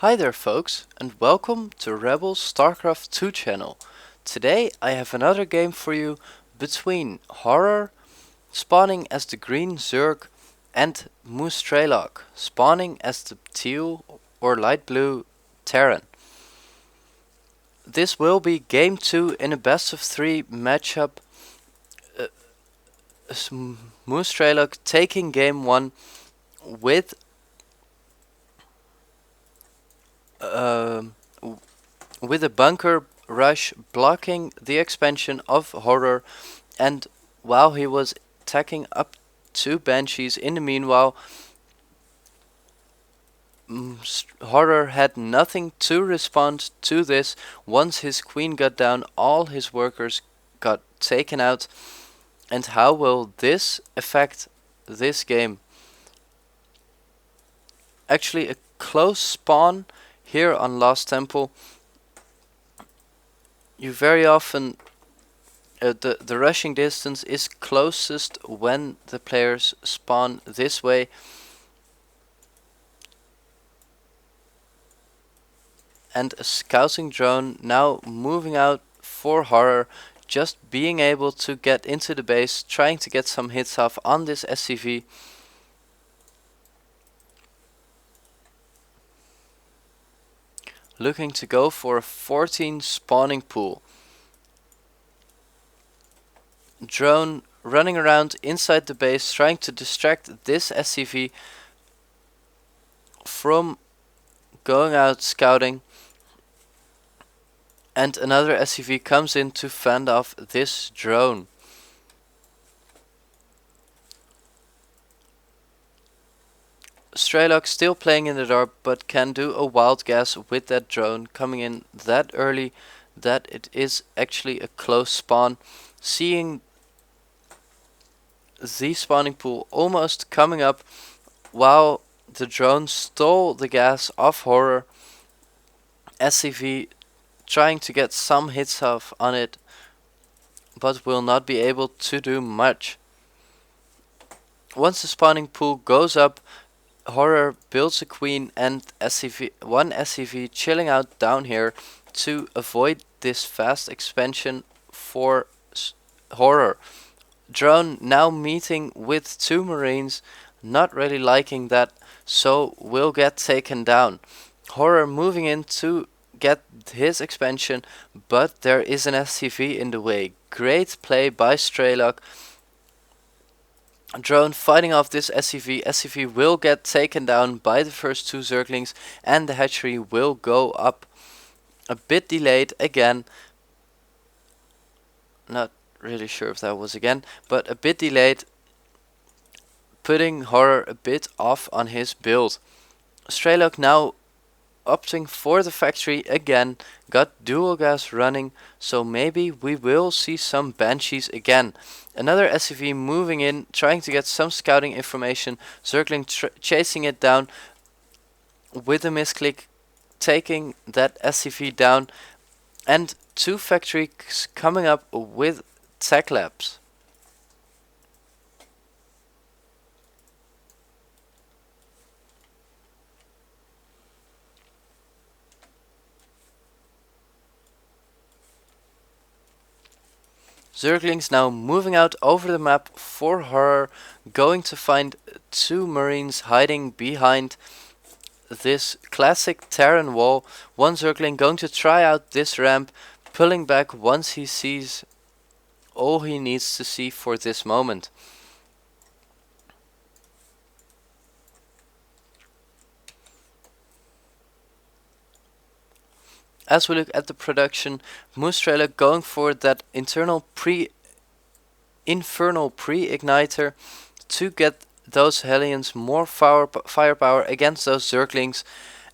Hi there folks, and welcome to Rebel's Starcraft 2 channel. Today I have another game for you between Horror, spawning as the green Zerg, and mouzStrelok, spawning as the teal or light blue Terran. This will be game 2 in a best of 3 matchup. mouzStrelok taking game 1 with with a bunker rush blocking the expansion of Horror, and while he was attacking up 2 Banshees in the meanwhile, Horror had nothing to respond to this. Once his queen got down, all his workers got taken out. And how will this affect this game? Actually, a close spawn here on Lost Temple. You very often the rushing distance is closest when the players spawn this way. And a scouting drone now moving out for Horror, just being able to get into the base, trying to get some hits off on this SCV. Looking to go for a 14 spawning pool. Drone running around inside the base, trying to distract this SCV from going out scouting. And another SCV comes in to fend off this drone. Strelok still playing in the dark, but can do a wild guess with that drone coming in that early that it is actually a close spawn. Seeing the spawning pool almost coming up while the drone stole the gas off Horror. SCV trying to get some hits off on it, but will not be able to do much. Once the spawning pool goes up, Horror builds a queen and one SCV chilling out down here to avoid this fast expansion for Horror. Drone now meeting with 2 Marines, not really liking that, so will get taken down. Horror moving in to get his expansion, but there is an SCV in the way. Great play by Strelok. Drone fighting off this SCV. SCV will get taken down by the first 2 Zerglings, and the hatchery will go up. A bit delayed again. Not really sure if that was again, but a bit delayed, putting Horror a bit off on his build. Strelok now opting for the factory again, got dual gas running, so maybe we will see some Banshees again. Another SCV moving in, trying to get some scouting information. Zergling chasing it down with a misclick, taking that SCV down, and 2 factories coming up with tech labs. Zerglings now moving out over the map for Horror, going to find 2 Marines hiding behind this classic Terran wall. One Zergling going to try out this ramp, pulling back once he sees all he needs to see for this moment. As we look at the production, mouzStrelok going for that infernal pre-igniter to get those Hellions more firepower against those Zerglings,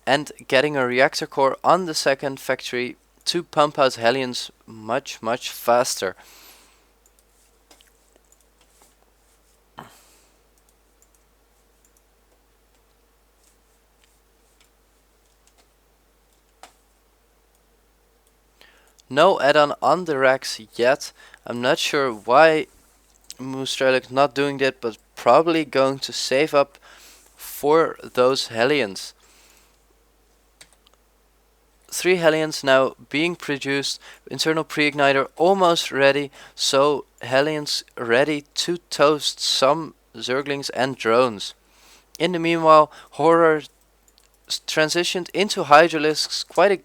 and getting a reactor core on the second factory to pump out Hellions much faster. No add-on on the racks yet. I'm not sure why mouzStrelok not doing that, but probably going to save up for those Hellions. 3 Hellions now being produced, internal pre-igniter almost ready, so Hellions ready to toast some Zerglings and drones. In the meanwhile, Horror transitioned into Hydralisks, quite a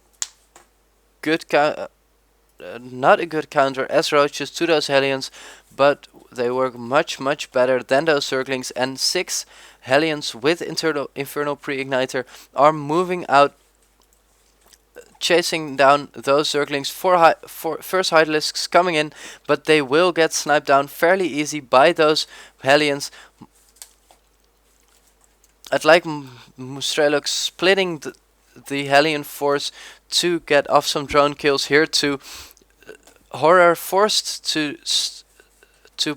good not a good counter as roaches to those Hellions, but they work much better than those Zerglings, and 6 Hellions with Infernal Pre-Igniter are moving out, chasing down those Zerglings. For first Hydralisks coming in, but they will get sniped down fairly easy by those Hellions. I'd like mouzStrelok splitting the Hellion force to get off some drone kills here too. Horror forced to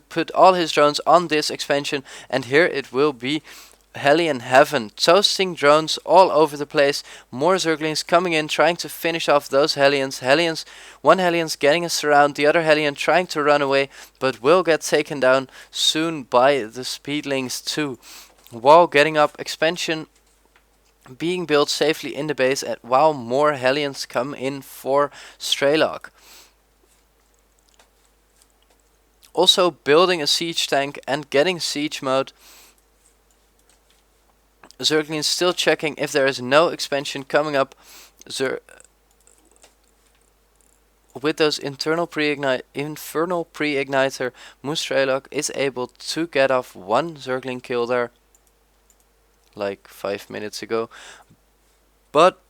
put all his drones on this expansion, and here it will be Hellion Heaven, toasting drones all over the place. More Zerglings coming in, trying to finish off those Hellions. One Hellion's getting a surround, the other Hellion trying to run away, but will get taken down soon by the Speedlings too. While getting up, expansion being built safely in the base, while more Hellions come in for Strelok. Also building a siege tank and getting siege mode. Zerglings still checking if there is no expansion coming up. With those infernal pre-igniter, mouzStrelok is able to get off one Zergling kill there, like 5 minutes ago. But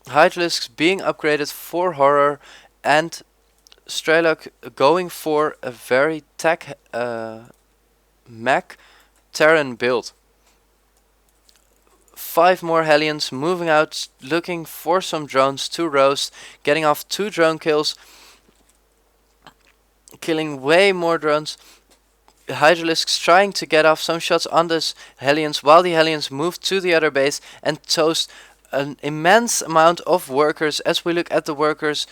Hydralisks being upgraded for Horror, and Strelok going for a very mech Terran build. 5 more Hellions moving out, looking for some drones to roast, getting off 2 drone kills, killing way more drones. Hydralisks trying to get off some shots on those Hellions, while the Hellions move to the other base and toast an immense amount of workers. As we look at the workers,